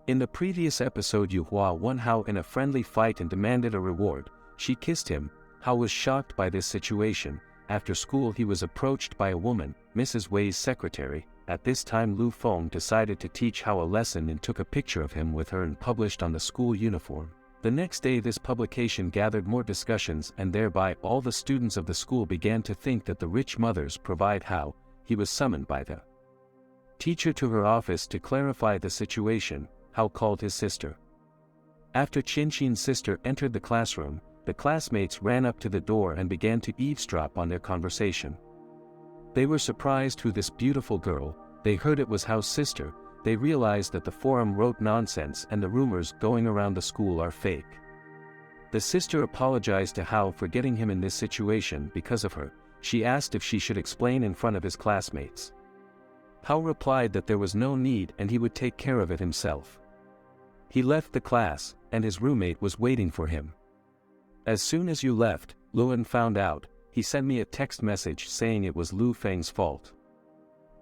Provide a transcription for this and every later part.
In the previous episode, Yuhua won Howe in a friendly fight and demanded a reward. She kissed him. Howe was shocked by this situation. After school he was approached by a woman, Mrs. Wei's secretary. At this time Lu Feng decided to teach Howe a lesson and took a picture of him with her and published on the school uniform. The next day this publication gathered more discussions, and thereby all the students of the school began to think that the rich mothers provide Howe. He was summoned by the teacher to her office to clarify the situation. Howe called his sister. After Qinqin's sister entered the classroom, the classmates ran up to the door and began to eavesdrop on their conversation. They were surprised who this beautiful girl. They heard it was Howe's sister. They realized that the forum wrote nonsense and the rumors going around the school are fake. The sister apologized to Howe for getting him in this situation because of her. She asked if she should explain in front of his classmates. Howe replied that there was no need and he would take care of it himself. He left the class, and his roommate was waiting for him. As soon as you left, Luan found out. He sent me a text message saying it was Lu Feng's fault.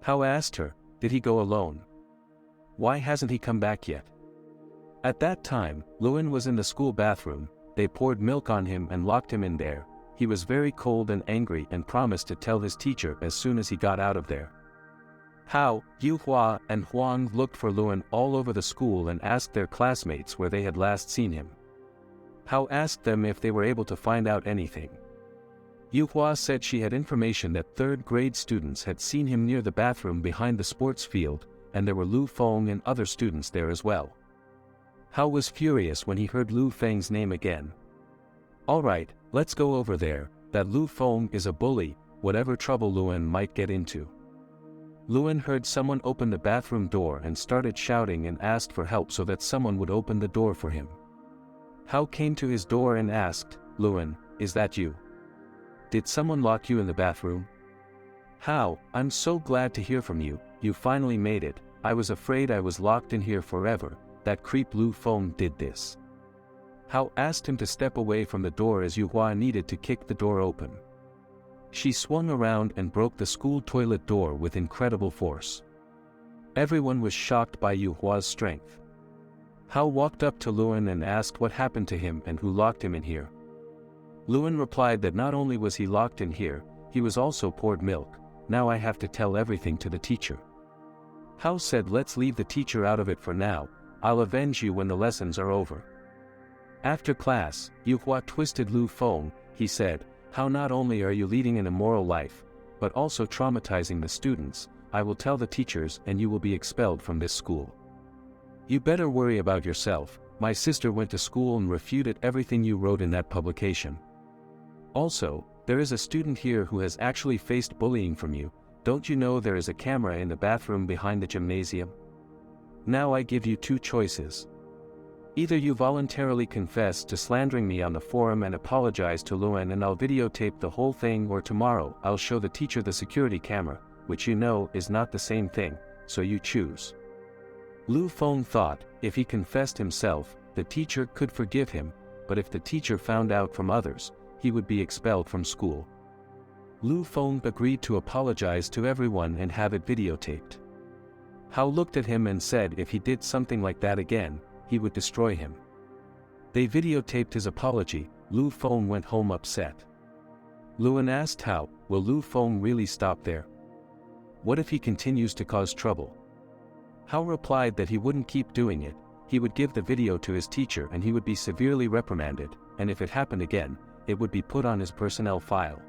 Howe asked her, did he go alone? Why hasn't he come back yet? At that time, Luan was in the school bathroom. They poured milk on him and locked him in there. He was very cold and angry and promised to tell his teacher as soon as he got out of there. Howe, Yuhua, and Huang looked for Luan all over the school and asked their classmates where they had last seen him. Howe asked them if they were able to find out anything. Yuhua said she had information that third-grade students had seen him near the bathroom behind the sports field, and there were Lu Feng and other students there as well. Howe was furious when he heard Lu Feng's name again. Alright, let's go over there. That Lu Feng is a bully, whatever trouble Luan might get into. Luan heard someone open the bathroom door and started shouting and asked for help so that someone would open the door for him. Howe came to his door and asked, Luan, is that you? Did someone lock you in the bathroom? Howe, I'm so glad to hear from you. You finally made it. I was afraid I was locked in here forever. That creep Lu Feng did this. Howe asked him to step away from the door as Yuhua needed to kick the door open. She swung around and broke the school toilet door with incredible force. Everyone was shocked by Yuhua's strength. Howe walked up to Luan and asked what happened to him and who locked him in here. Luan replied that not only was he locked in here, he was also poured milk. Now I have to tell everything to the teacher. Howe said, let's leave the teacher out of it for now. I'll avenge you when the lessons are over. After class, Yuhua twisted Lu Feng. He said, How not only are you leading an immoral life, but also traumatizing the students. I will tell the teachers and you will be expelled from this school. You better worry about yourself. My sister went to school and refuted everything you wrote in that publication. Also, there is a student here who has actually faced bullying from you. Don't you know there is a camera in the bathroom behind the gymnasium? Now I give you two choices. Either you voluntarily confess to slandering me on the forum and apologize to Luan and I'll videotape the whole thing, or tomorrow I'll show the teacher the security camera, which you know is not the same thing, so you choose. Lu Feng thought, if he confessed himself, the teacher could forgive him, but if the teacher found out from others, he would be expelled from school. Lu Feng agreed to apologize to everyone and have it videotaped. Howe looked at him and said if he did something like that again, he would destroy him. They videotaped his apology. Lu Feng went home upset. Luan asked Howe, will Lu Feng really stop there? What if he continues to cause trouble? Howe replied that he wouldn't keep doing it. He would give the video to his teacher and he would be severely reprimanded, and if it happened again, it would be put on his personnel file.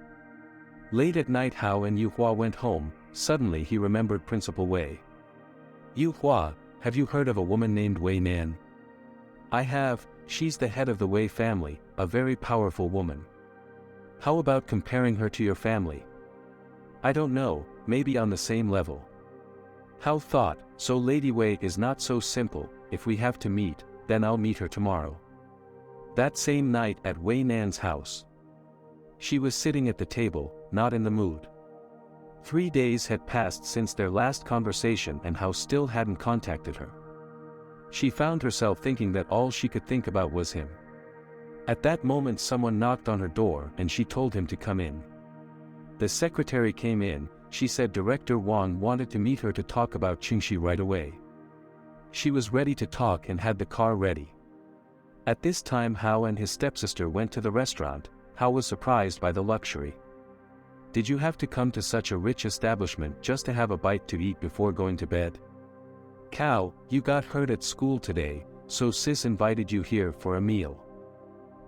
Late at night Howe and Yuhua went home. Suddenly he remembered Principal Wei. Yuhua, have you heard of a woman named Wei Nan? I have. She's the head of the Wei family, a very powerful woman. How about comparing her to your family? I don't know, maybe on the same level. Howe thought, so Lady Wei is not so simple. If we have to meet, then I'll meet her tomorrow. That same night at Wei Nan's house. She was sitting at the table, not in the mood. 3 days had passed since their last conversation and Howe still hadn't contacted her. She found herself thinking that all she could think about was him. At that moment someone knocked on her door and she told him to come in. The secretary came in. She said Director Wang wanted to meet her to talk about Qingxi right away. She was ready to talk and had the car ready. At this time Howe and his stepsister went to the restaurant. Howe was surprised by the luxury. Did you have to come to such a rich establishment just to have a bite to eat before going to bed? Cow, you got hurt at school today, so sis invited you here for a meal.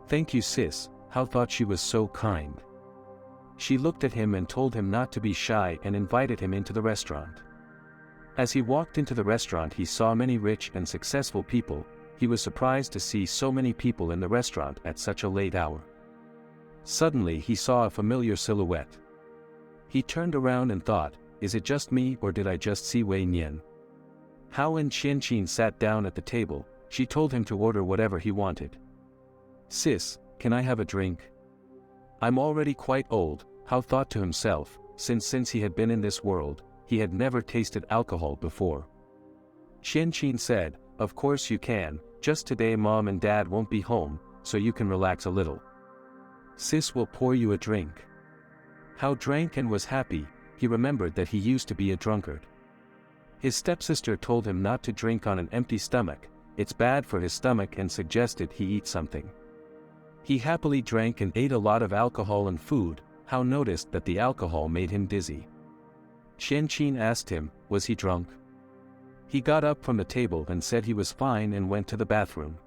Thank you sis, Howe thought she was so kind. She looked at him and told him not to be shy and invited him into the restaurant. As he walked into the restaurant he saw many rich and successful people. He was surprised to see so many people in the restaurant at such a late hour. Suddenly he saw a familiar silhouette. He turned around and thought, is it just me or did I just see Wei Nian? Howe and Qianqin sat down at the table. She told him to order whatever he wanted. Sis, can I have a drink? I'm already quite old, Howe thought to himself, since he had been in this world, he had never tasted alcohol before. Qianqin said, of course you can, just today mom and dad won't be home, so you can relax a little. Sis will pour you a drink. Howe drank and was happy. He remembered that he used to be a drunkard. His stepsister told him not to drink on an empty stomach, it's bad for his stomach, and suggested he eat something. He happily drank and ate a lot of alcohol and food. Howe noticed that the alcohol made him dizzy. Qianqin asked him, was he drunk? He got up from the table and said he was fine and went to the bathroom.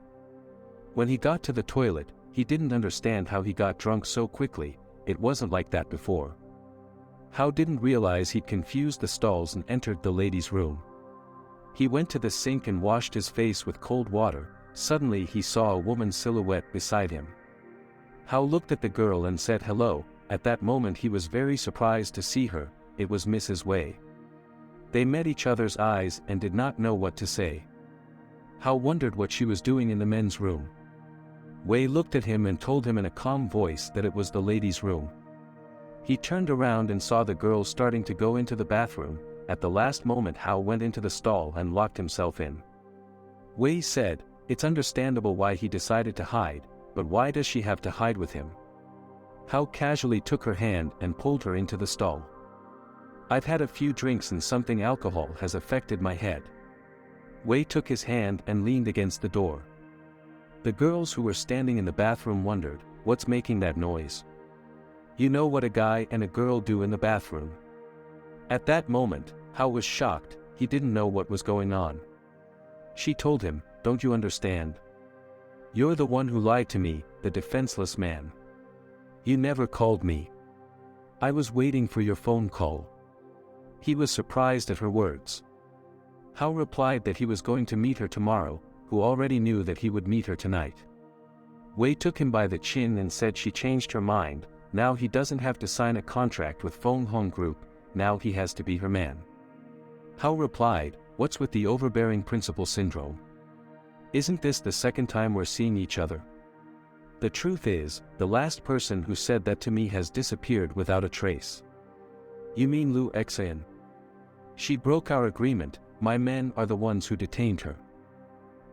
When he got to the toilet, he didn't understand how he got drunk so quickly. It wasn't like that before. Howe didn't realize he'd confused the stalls and entered the ladies' room. He went to the sink and washed his face with cold water. Suddenly he saw a woman's silhouette beside him. Howe looked at the girl and said hello. At that moment he was very surprised to see her. It was Mrs. Wei. They met each other's eyes and did not know what to say. Howe wondered what she was doing in the men's room. Wei looked at him and told him in a calm voice that it was the ladies' room. He turned around and saw the girl starting to go into the bathroom. At the last moment Howe went into the stall and locked himself in. Wei said, it's understandable why he decided to hide, but why does she have to hide with him? Howe casually took her hand and pulled her into the stall. I've had a few drinks and something alcohol has affected my head. Wei took his hand and leaned against the door. The girls who were standing in the bathroom wondered, what's making that noise? You know what a guy and a girl do in the bathroom. At that moment, Howe was shocked. He didn't know what was going on. She told him, don't you understand? You're the one who lied to me, the defenseless man. You never called me. I was waiting for your phone call. He was surprised at her words. Howe replied that he was going to meet her tomorrow, who already knew that he would meet her tonight. Wei took him by the chin and said she changed her mind. Now he doesn't have to sign a contract with Feng Hong Group, now he has to be her man. Howe replied, what's with the overbearing principal syndrome? Isn't this the second time we're seeing each other? The truth is, the last person who said that to me has disappeared without a trace. You mean Lu Xian? She broke our agreement, my men are the ones who detained her.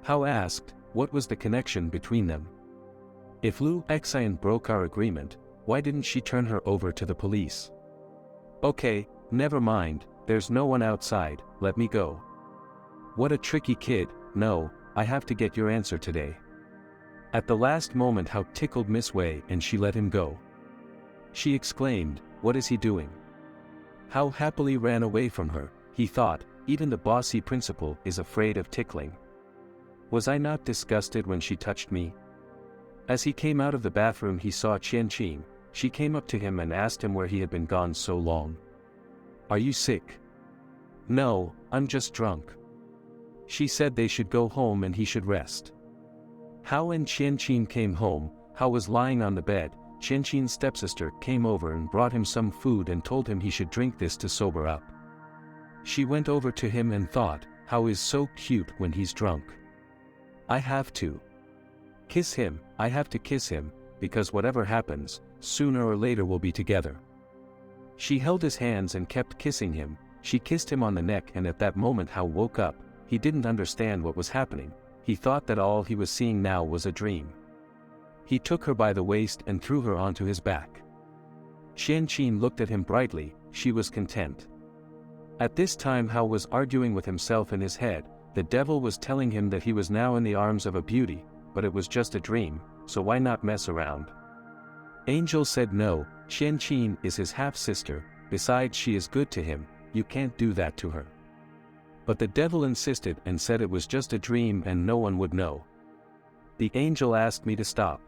Howe asked, what was the connection between them? If Lu Xian broke our agreement, why didn't she turn her over to the police? Okay, never mind, there's no one outside, let me go. What a tricky kid, no, I have to get your answer today. At the last moment Howe tickled Miss Wei and she let him go. She exclaimed, what is he doing? Howe happily ran away from her. He thought, even the bossy principal is afraid of tickling. Was I not disgusted when she touched me? As he came out of the bathroom he saw Qianqin. She came up to him and asked him where he had been gone so long. Are you sick? No, I'm just drunk. She said they should go home and he should rest. Howe and Qianqin came home. Howe was lying on the bed. Qianqin's stepsister came over and brought him some food and told him he should drink this to sober up. She went over to him and thought, Howe is so cute when he's drunk. I have to kiss him, I have to kiss him, because whatever happens, sooner or later we'll be together. She held his hands and kept kissing him. She kissed him on the neck and at that moment Howe woke up. He didn't understand what was happening. He thought that all he was seeing now was a dream. He took her by the waist and threw her onto his back. Qianqin looked at him brightly. She was content. At this time Howe was arguing with himself in his head. The devil was telling him that he was now in the arms of a beauty, but it was just a dream, so why not mess around? Angel said no, Qian is his half-sister, besides she is good to him, you can't do that to her. But the devil insisted and said it was just a dream and no one would know. The angel asked me to stop.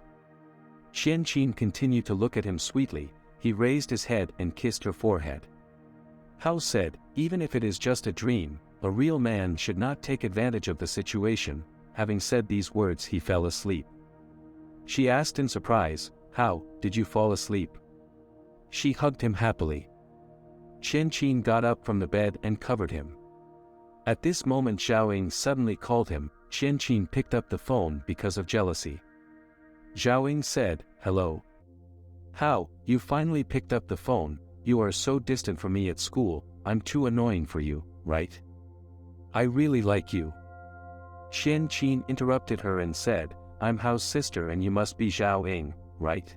Qian continued to look at him sweetly, he raised his head and kissed her forehead. Howe said, even if it is just a dream, a real man should not take advantage of the situation. Having said these words he fell asleep. She asked in surprise, how did you fall asleep? She hugged him happily. Qian got up from the bed and covered him. At this moment Zhao Ying suddenly called him. Qian picked up the phone because of jealousy. Zhao Ying said, hello. How, you finally picked up the phone, you are so distant from me at school, I'm too annoying for you, right? I really like you. Qian interrupted her and said, I'm Hao's sister and you must be Zhao Ying, right?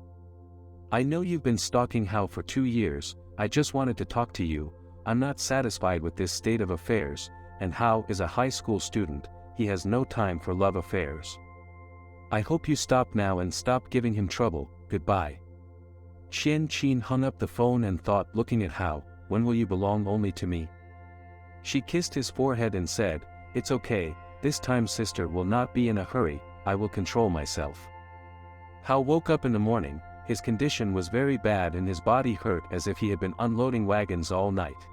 I know you've been stalking Hao for 2 years, I just wanted to talk to you, I'm not satisfied with this state of affairs, and Hao is a high school student, he has no time for love affairs. I hope you stop now and stop giving him trouble, goodbye. Qian hung up the phone and thought, looking at Hao, when will you belong only to me? She kissed his forehead and said, it's okay, this time sister will not be in a hurry, I will control myself. Hao woke up in the morning, his condition was very bad and his body hurt as if he had been unloading wagons all night.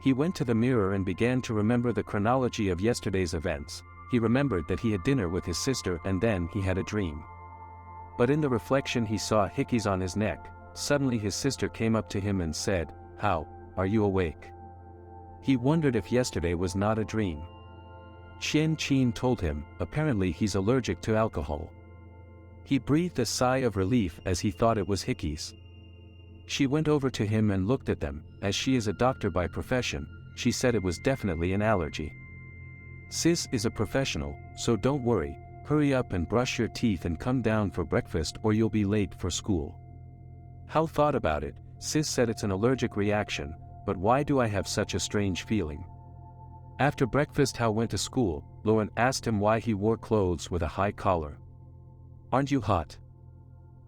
He went to the mirror and began to remember the chronology of yesterday's events. He remembered that he had dinner with his sister and then he had a dream. But in the reflection he saw hickeys on his neck. Suddenly his sister came up to him and said, How, are you awake? He wondered if yesterday was not a dream. Qian told him, apparently he's allergic to alcohol. He breathed a sigh of relief as he thought it was hickeys. She went over to him and looked at them. As she is a doctor by profession, she said it was definitely an allergy. Sis is a professional, so don't worry, hurry up and brush your teeth and come down for breakfast or you'll be late for school. Hao thought about it. Sis said it's an allergic reaction, but why do I have such a strange feeling? After breakfast Hao went to school. Luan asked him why he wore clothes with a high collar. Aren't you hot?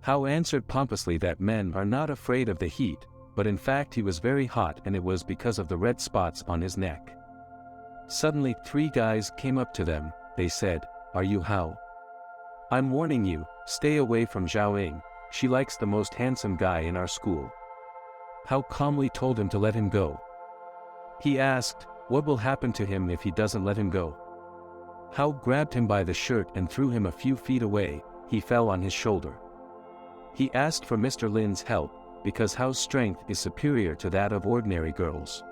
Hao answered pompously that men are not afraid of the heat, but in fact he was very hot and it was because of the red spots on his neck. Suddenly 3 guys came up to them. They said, Are you Hao? I'm warning you, stay away from Zhao Ying, she likes the most handsome guy in our school. Hao calmly told him to let him go. He asked, what will happen to him if he doesn't let him go? Hao grabbed him by the shirt and threw him a few feet away. He fell on his shoulder. He asked for Mr. Lin's help, because Hao's strength is superior to that of ordinary girls.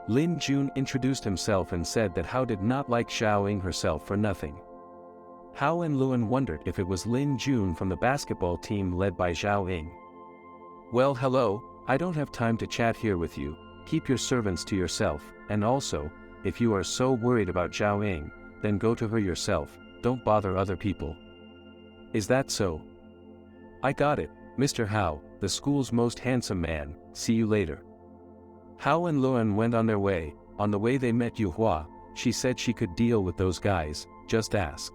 Lin Jun introduced himself and said that Hao did not like Zhao Ying herself for nothing. Hao and Luan wondered if it was Lin Jun from the basketball team led by Zhao Ying. Well, hello, I don't have time to chat here with you, keep your servants to yourself, and also, if you are so worried about Zhao Ying, then go to her yourself, don't bother other people. Is that so? I got it, Mr. Hao, the school's most handsome man, see you later. Hao and Luan went on their way. On the way they met Yuhua. She said she could deal with those guys, just ask.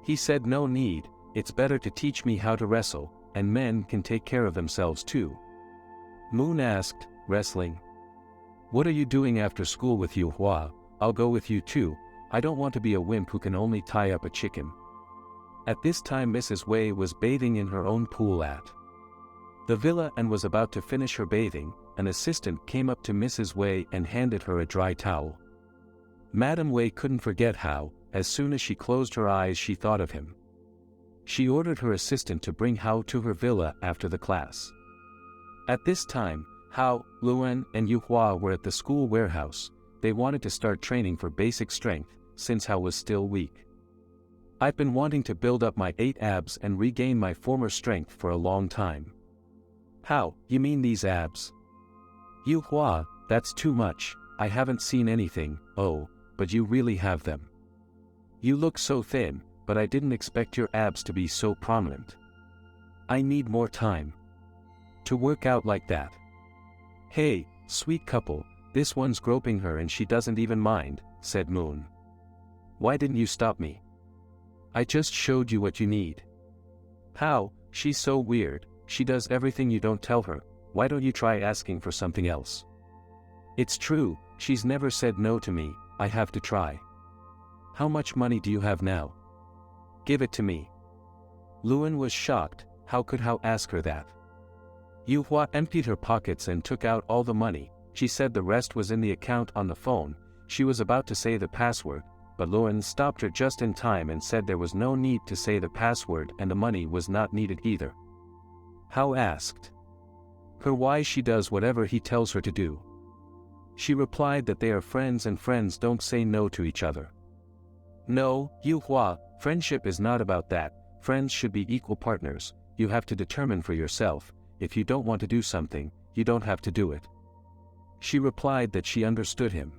He said no need, it's better to teach me how to wrestle, and men can take care of themselves too. Moon asked, wrestling? What are you doing after school with Yuhua? I'll go with you too, I don't want to be a wimp who can only tie up a chicken. At this time Mrs. Wei was bathing in her own pool at the villa and was about to finish her bathing. An assistant came up to Mrs. Wei and handed her a dry towel. Madame Wei couldn't forget Hao. As soon as she closed her eyes she thought of him. She ordered her assistant to bring Hao to her villa after the class. At this time, Hao, Luan, and Yuhua were at the school warehouse. They wanted to start training for basic strength, since Hao was still weak. I've been wanting to build up my 8 abs and regain my former strength for a long time. How, you mean these abs? Yuhua, that's too much, I haven't seen anything. Oh, but you really have them. You look so thin, but I didn't expect your abs to be so prominent. I need more time to work out like that. Hey, sweet couple, this one's groping her and she doesn't even mind, said Moon. Why didn't you stop me? I just showed you what you need. How? She's so weird, she does everything you don't tell her, why don't you try asking for something else? It's true, she's never said no to me, I have to try. How much money do you have now? Give it to me. Luan was shocked, how could Howe ask her that? Yuhua emptied her pockets and took out all the money, she said the rest was in the account on the phone. She was about to say the password, but Luan stopped her just in time and said there was no need to say the password and the money was not needed either. Howe asked her why she does whatever he tells her to do. She replied that they are friends and friends don't say no to each other. No, Yuhua, friendship is not about that, friends should be equal partners, you have to determine for yourself, if you don't want to do something, you don't have to do it. She replied that she understood him.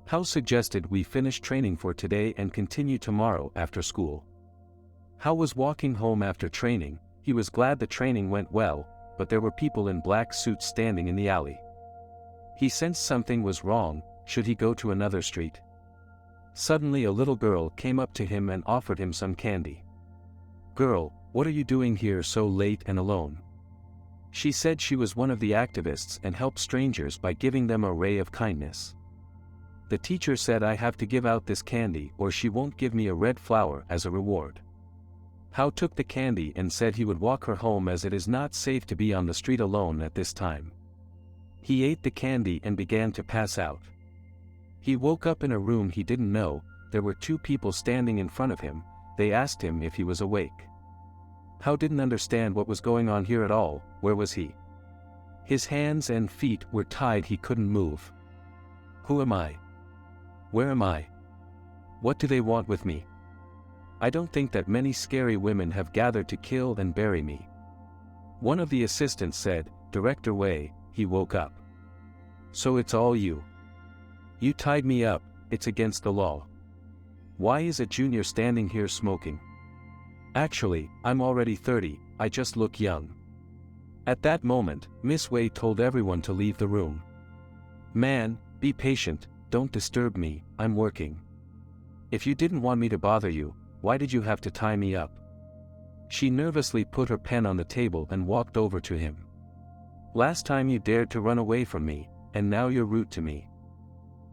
Howe suggested we finish training for today and continue tomorrow after school. Howe was walking home after training, he was glad the training went well, but there were people in black suits standing in the alley. He sensed something was wrong, should he go to another street? Suddenly a little girl came up to him and offered him some candy. Girl, what are you doing here so late and alone? She said she was one of the activists and helped strangers by giving them a ray of kindness. The teacher said I have to give out this candy or she won't give me a red flower as a reward. Howe took the candy and said he would walk her home as it is not safe to be on the street alone at this time. He ate the candy and began to pass out. He woke up in a room he didn't know, there were two people standing in front of him, they asked him if he was awake. Howe didn't understand what was going on here at all, where was he? His hands and feet were tied, he couldn't move. Who am I? Where am I? What do they want with me? I don't think that many scary women have gathered to kill and bury me. One of the assistants said, Director Wei, he woke up. So it's all you. You tied me up, it's against the law. Why is a junior standing here smoking? Actually, I'm already 30, I just look young. At that moment, Miss Wei told everyone to leave the room. Man, be patient, don't disturb me, I'm working. If you didn't want me to bother you, why did you have to tie me up? She nervously put her pen on the table and walked over to him. Last time you dared to run away from me, and now you're rude to me.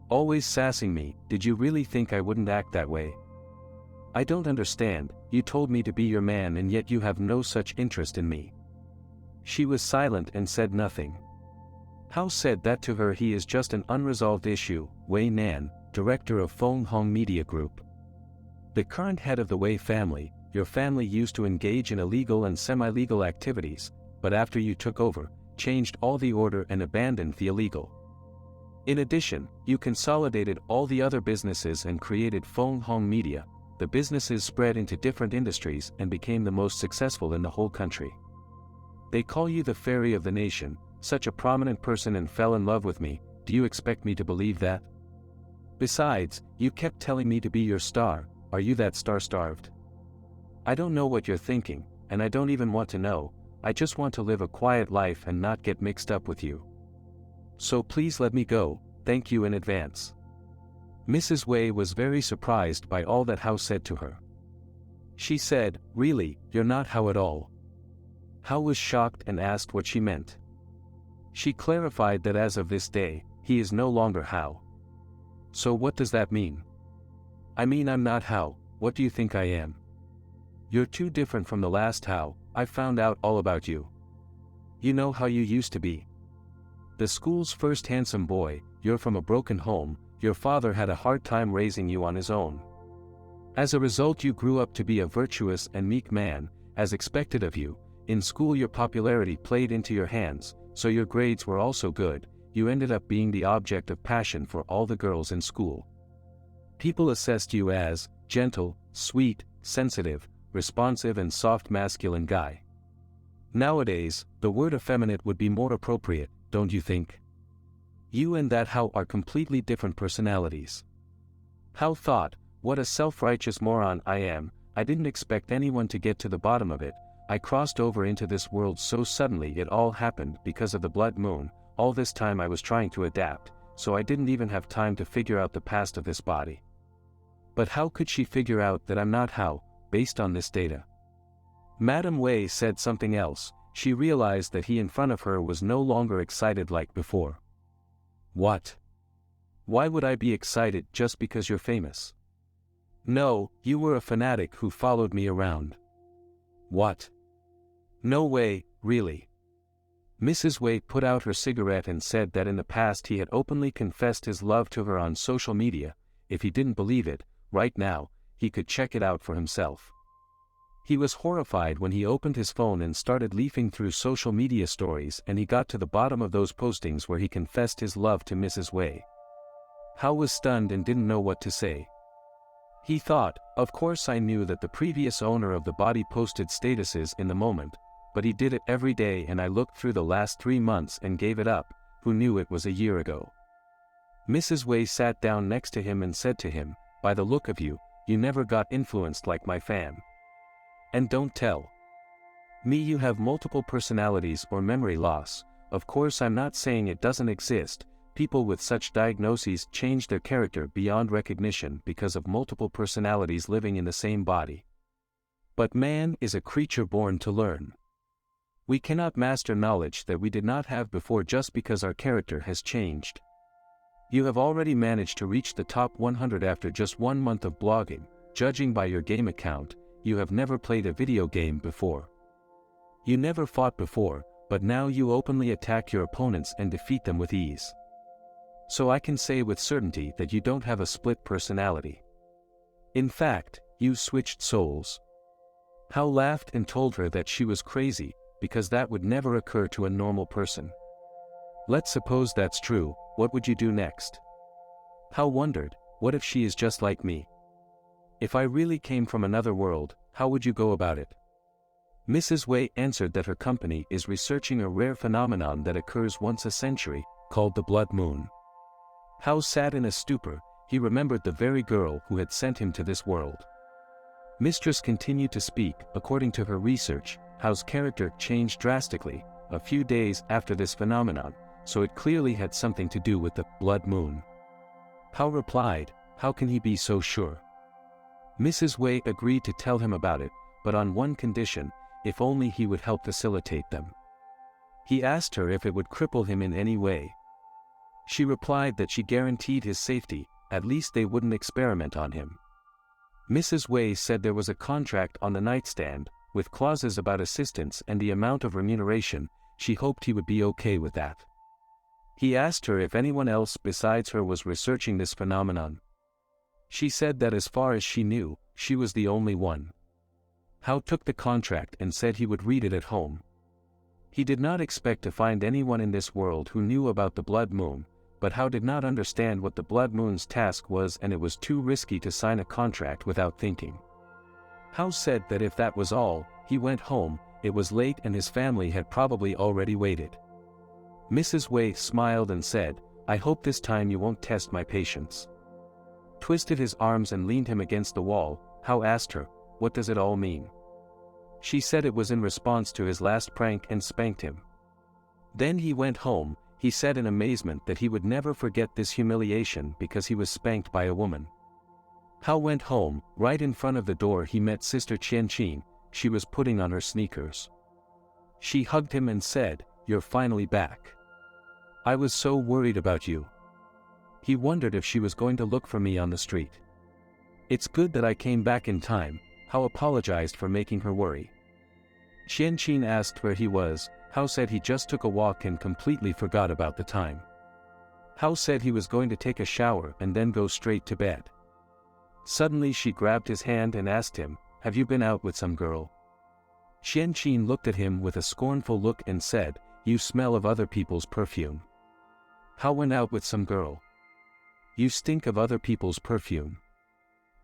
Always sassing me, did you really think I wouldn't act that way? I don't understand, you told me to be your man and yet you have no such interest in me. She was silent and said nothing. Howe said that to her he is just an unresolved issue, Wei Nan, director of Feng Hong Media Group. The current head of the Wei family, your family used to engage in illegal and semi-legal activities, but after you took over, changed all the order and abandoned the illegal. In addition, you consolidated all the other businesses and created Feng Hong Media. The businesses spread into different industries and became the most successful in the whole country. They call you the fairy of the nation, such a prominent person, and fell in love with me, do you expect me to believe that? Besides, you kept telling me to be your star, are you that star-starved? I don't know what you're thinking, and I don't even want to know, I just want to live a quiet life and not get mixed up with you. So please let me go, thank you in advance. Mrs. Wei was very surprised by all that Howe said to her. She said, really, you're not Howe at all. Howe was shocked and asked what she meant. She clarified that as of this day, he is no longer Howe. So what does that mean? I mean I'm not Howe, what do you think I am? You're too different from the last Howe, I found out all about you. You know how you used to be. The school's first handsome boy, you're from a broken home, your father had a hard time raising you on his own. As a result you grew up to be a virtuous and meek man, as expected of you, in school your popularity played into your hands, so your grades were also good, you ended up being the object of passion for all the girls in school. People assessed you as, gentle, sweet, sensitive, responsive and soft masculine guy. Nowadays, the word effeminate would be more appropriate, don't you think? You and that Howe are completely different personalities. Howe thought, what a self-righteous moron I am, I didn't expect anyone to get to the bottom of it, I crossed over into this world so suddenly, it all happened because of the blood moon, all this time I was trying to adapt, so I didn't even have time to figure out the past of this body. But how could she figure out that I'm not Howe, based on this data? Madam Wei said something else. She realized that he in front of her was no longer excited like before. What? Why would I be excited just because you're famous? No, you were a fanatic who followed me around. What? No way, really. Mrs. Wei put out her cigarette and said that in the past he had openly confessed his love to her on social media. If he didn't believe it, right now, he could check it out for himself. He was horrified when he opened his phone and started leafing through social media stories, and he got to the bottom of those postings where he confessed his love to Mrs. Wei. Howe was stunned and didn't know what to say. He thought, of course I knew that the previous owner of the body posted statuses in the moment, but he did it every day and I looked through the last 3 months and gave it up. Who knew it was a year ago? Mrs. Wei sat down next to him and said to him, by the look of you, you never got influenced like my fan. And don't tell me you have multiple personalities or memory loss. Of course I'm not saying it doesn't exist. People with such diagnoses change their character beyond recognition because of multiple personalities living in the same body. But man is a creature born to learn. We cannot master knowledge that we did not have before just because our character has changed. You have already managed to reach the top 100 after just 1 month of blogging. Judging by your game account, you have never played a video game before. You never fought before, but now you openly attack your opponents and defeat them with ease. So I can say with certainty that you don't have a split personality. In fact, you switched souls. Howe laughed and told her that she was crazy, because that would never occur to a normal person. Let's suppose that's true, what would you do next? Howe wondered, what if she is just like me? If I really came from another world, how would you go about it? Mrs. Wei answered that her company is researching a rare phenomenon that occurs once a century, called the blood moon. Howe sat in a stupor. He remembered the very girl who had sent him to this world. Mistress continued to speak. According to her research, Howe's character changed drastically a few days after this phenomenon, so it clearly had something to do with the blood moon. Howe replied, how can he be so sure? Mrs. Wei agreed to tell him about it, but on one condition, if only he would help facilitate them. He asked her if it would cripple him in any way. She replied that she guaranteed his safety, at least they wouldn't experiment on him. Mrs. Wei said there was a contract on the nightstand, with clauses about assistance and the amount of remuneration. She hoped he would be okay with that. He asked her if anyone else besides her was researching this phenomenon. She said that as far as she knew, she was the only one. Howe took the contract and said he would read it at home. He did not expect to find anyone in this world who knew about the blood moon, but Howe did not understand what the blood moon's task was, and it was too risky to sign a contract without thinking. Howe said that if that was all, he went home. It was late and his family had probably already waited. Mrs. Wei smiled and said, I hope this time you won't test my patience. Twisted his arms and leaned him against the wall. Howe asked her, what does it all mean? She said it was in response to his last prank and spanked him. Then he went home. He said in amazement that he would never forget this humiliation because he was spanked by a woman. Howe went home. Right in front of the door he met Sister Qianqin. She was putting on her sneakers. She hugged him and said, you're finally back. I was so worried about you. He wondered if she was going to look for me on the street. It's good that I came back in time. Howe apologized for making her worry. Qianqin asked where he was. Howe said he just took a walk and completely forgot about the time. Howe said he was going to take a shower and then go straight to bed. Suddenly she grabbed his hand and asked him, have you been out with some girl? Qianqin looked at him with a scornful look and said, you smell of other people's perfume. Howe went out with some girl. You stink of other people's perfume.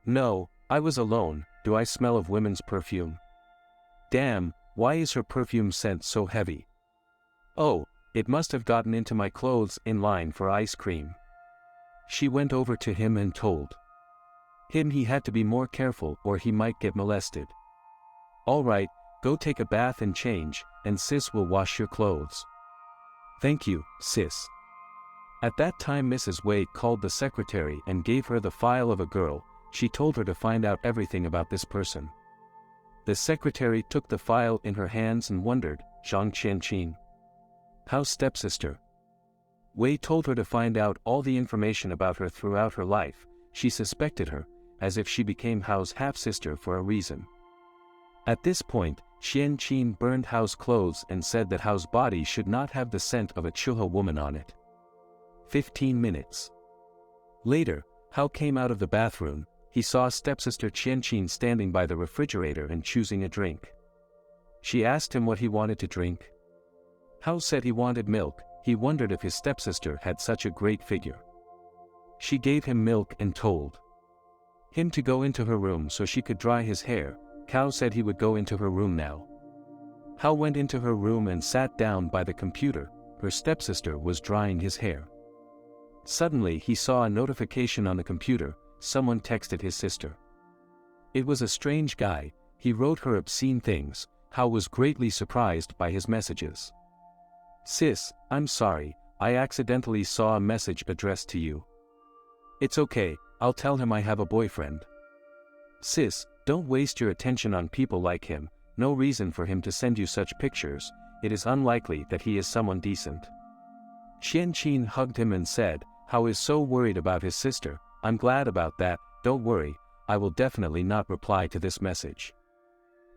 No, I was alone. Do I smell of women's perfume? Damn, why is her perfume scent so heavy? Oh, it must have gotten into my clothes in line for ice cream. She went over to him and told him he had to be more careful or he might get molested. All right, go take a bath and change, and sis will wash your clothes. Thank you, sis. At that time Mrs. Wei called the secretary and gave her the file of a girl. she told her to find out everything about this person. The secretary took the file in her hands and wondered, Zhang Qianqin, Howe's stepsister. Wei told her to find out all the information about her throughout her life. She suspected her, as if she became Howe's half-sister for a reason. At this point, Qianqin burned Howe's clothes and said that Howe's body should not have the scent of a Chuha woman on it. 15 minutes later, Howe came out of the bathroom. He saw stepsister Qianqin standing by the refrigerator and choosing a drink. She asked him what he wanted to drink. Howe said he wanted milk. He wondered if his stepsister had such a great figure. She gave him milk and told him to go into her room so she could dry his hair. Howe said he would go into her room now. Howe went into her room and sat down by the computer. Her stepsister was drying his hair. Suddenly he saw a notification on the computer. Someone texted his sister. It was a strange guy. He wrote her obscene things. Howe was greatly surprised by his messages. Sis, I'm sorry, I accidentally saw a message addressed to you. It's okay, I'll tell him I have a boyfriend. Sis, don't waste your attention on people like him. No reason for him to send you such pictures. It is unlikely that he is someone decent. Qianqin hugged him and said, Howe is so worried about his sister. I'm glad about that. Don't worry, I will definitely not reply to this message.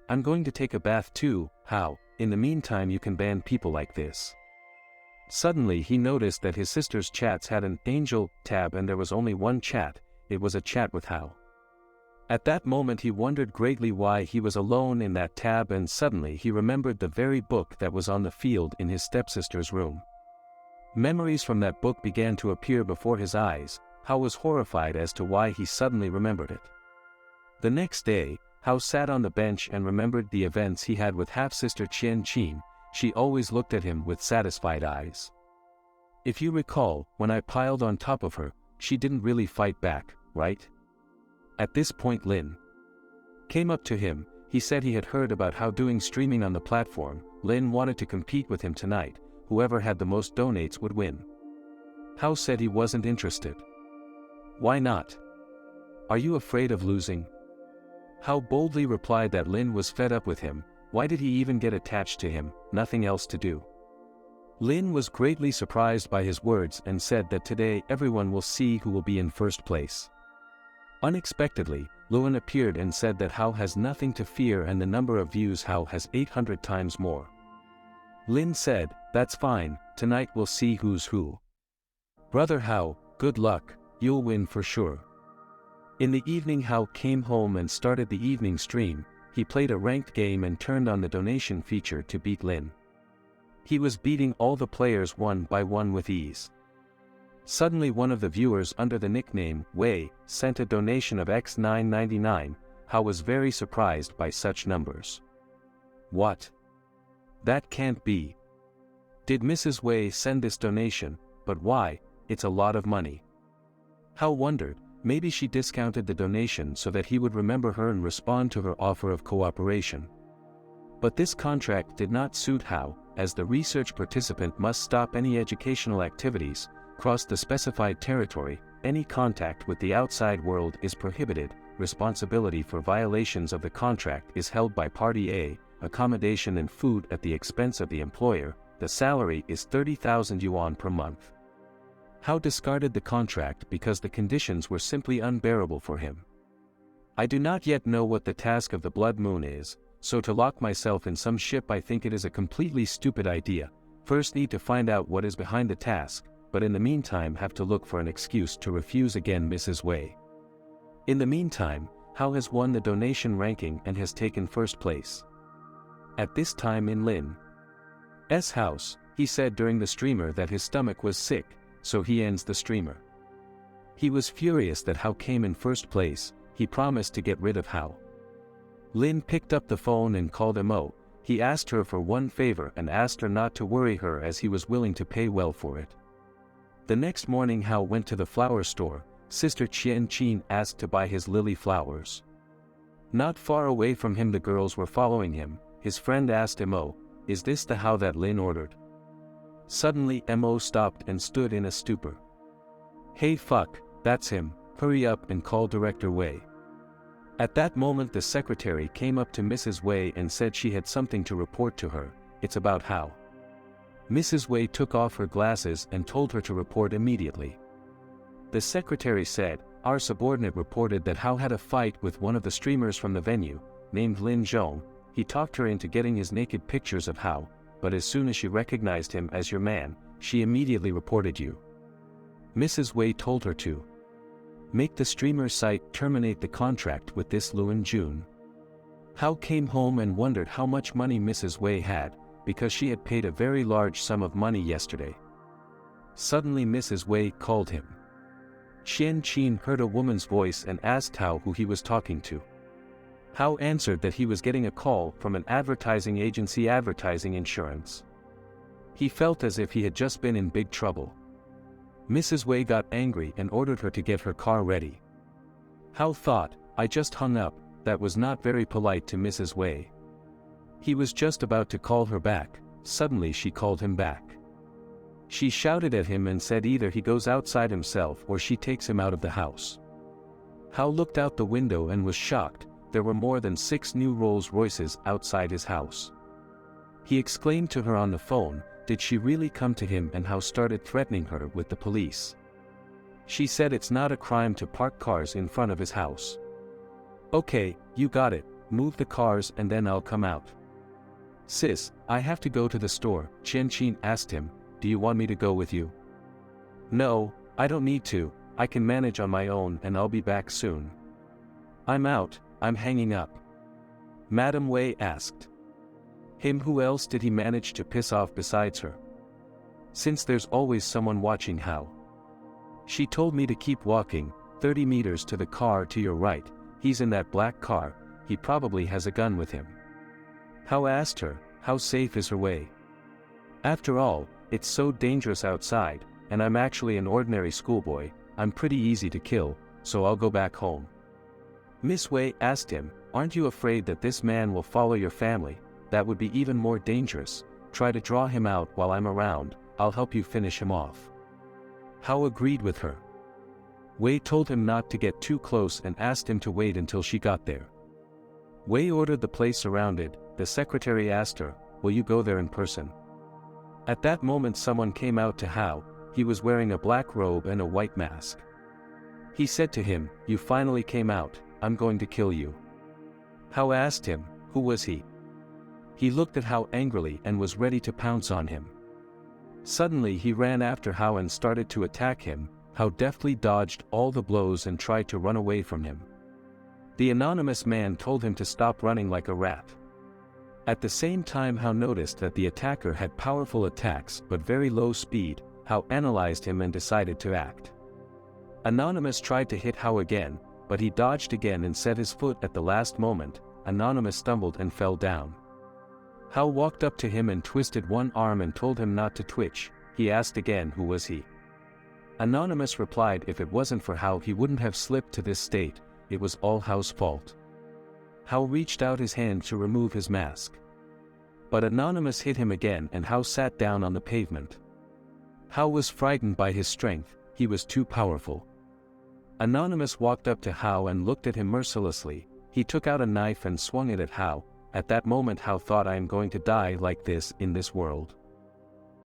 I'm going to take a bath too, Howe. In the meantime you can ban people like this. Suddenly he noticed that his sister's chats had an Angel tab and there was only one chat. It was a chat with Howe. At that moment he wondered greatly why he was alone in that tab, and suddenly he remembered the very book that was on the field in his stepsister's room. Memories from that book began to appear before his eyes. Howe was horrified as to why he suddenly remembered it. The next day, Howe sat on the bench and remembered the events he had with half-sister Qianqin. She always looked at him with satisfied eyes. If you recall, when I piled on top of her, she didn't really fight back, right? At this point Lin came up to him. He said he had heard about Howe doing streaming on the platform. Lin wanted to compete with him tonight. Whoever had the most donates would win. Howe said he wasn't interested. Why not? Are you afraid of losing? Howe boldly replied that Lin was fed up with him. Why did he even get attached to him? Nothing else to do. Lin was greatly surprised by his words and said that today everyone will see who will be in first place. Unexpectedly, Luan appeared and said that Howe has nothing to fear and the number of views Howe has 800 times more. Lin said, that's fine, tonight we'll see who's who. Brother Howe, good luck, you'll win for sure. In the evening Howe came home and started the evening stream. He played a ranked game and turned on the donation feature to beat Lin. He was beating all the players one by one with ease. Suddenly one of the viewers under the nickname Wei sent a donation of X9.99. Howe was very surprised by such numbers. What? That can't be. Did Mrs. Wei send this donation? But why? It's a lot of money. Howe wondered, maybe she discounted the donation so that he would remember her and respond to her offer of cooperation. But this contract did not suit Howe, as the research participant must stop any educational activities, cross the specified territory, any contact with the outside world is prohibited, responsibility for violations of the contract is held by Party A, accommodation and food at the expense of the employer, the salary is 30,000 yuan per month. Howe discarded the contract because the conditions were simply unbearable for him. I do not yet know what the task of the Blood Moon is, so to lock myself in some ship I think it is a completely stupid idea. First need to find out what is behind the task, but in the meantime have to look for an excuse to refuse again Mrs. Wei. In the meantime, Howe has won the donation ranking and has taken first place. At this time in Lin's house, he said during the streamer that his stomach was sick, so he ends the streamer. He was furious that Howe came in first place. He promised to get rid of Howe. Lin picked up the phone and called Mo. He asked her for one favor and asked her not to worry her as he was willing to pay well for it. The next morning Howe went to the flower store. Sister Qianqin asked to buy his lily flowers. Not far away from him the girls were following him. His friend asked Mo, "Is this the Howe that Lin ordered?" Suddenly Mo stopped and stood in a stupor. "Hey fuck, that's him, hurry up and call Director Wei. At that moment the secretary came up to Mrs. Wei and said she had something to report to her. It's about Howe. Mrs. Wei took off her glasses and told her to report immediately. The secretary said, our subordinate reported that Howe had a fight with one of the streamers from the venue, named Lin Zhong. He talked her into getting his naked pictures of Howe, but as soon as she recognized him as your man, she immediately reported you. Mrs. Wei told her to make the streamer site terminate the contract with this Luan Jun. Howe came home and wondered how much money Mrs. Wei had, because she had paid a very large sum of money yesterday. Suddenly Mrs. Wei called him. Xian Qin heard a woman's voice and asked Howe who he was talking to. Howe answered that he was getting a call from an advertising agency advertising insurance. He felt as if he had just been in big trouble. Mrs. Wei got angry and ordered her to get her car ready. Howe thought, I just hung up, that was not very polite to Mrs. Wei. He was just about to call her back, suddenly she called him back. She shouted at him and said either he goes outside himself or she takes him out of the house. Howe looked out the window and was shocked, there were more than 6 new Rolls Royces outside his house. He exclaimed to her on the phone, did she really come to him, and Howe started threatening her with the police. She said it's not a crime to park cars in front of his house. Okay, you got it, move the cars and then I'll come out. Sis, I have to go to the store, Chen Qin asked him, do you want me to go with you? No, I don't need to, I can manage on my own and I'll be back soon. I'm out, I'm hanging up. Madam Wei asked. Him, who else did he manage to piss off besides her? Since there's always someone watching Howe. She told me to keep walking, 30 meters to the car to your right, he's in that black car, he probably has a gun with him. Howe asked her, how safe is her way? After all, it's so dangerous outside, and I'm actually an ordinary schoolboy, I'm pretty easy to kill, so I'll go back home. Miss Wei asked him, aren't you afraid that this man will follow your family? That would be even more dangerous, try to draw him out while I'm around, I'll help you finish him off. Howe agreed with her. Wei told him not to get too close and asked him to wait until she got there. Wei ordered the place surrounded, the secretary asked her, will you go there in person? At that moment someone came out to Howe, he was wearing a black robe and a white mask. He said to him, you finally came out, I'm going to kill you. Howe asked him, who was he? He looked at Howe angrily and was ready to pounce on him. Suddenly he ran after Howe and started to attack him. Howe deftly dodged all the blows and tried to run away from him. The anonymous man told him to stop running like a rat. At the same time Howe noticed that the attacker had powerful attacks but very low speed. Howe analyzed him and decided to act. Anonymous tried to hit Howe again, but he dodged again and set his foot at the last moment. Anonymous stumbled and fell down. Howe walked up to him and twisted one arm and told him not to twitch. He asked again who was he. Anonymous replied if it wasn't for Howe he wouldn't have slipped to this state, it was all Howe's fault. Howe reached out his hand to remove his mask. But Anonymous hit him again and Howe sat down on the pavement. Howe was frightened by his strength, he was too powerful. Anonymous walked up to Howe and looked at him mercilessly. He took out a knife and swung it at Howe. At that moment Howe thought, I am going to die like this in this world.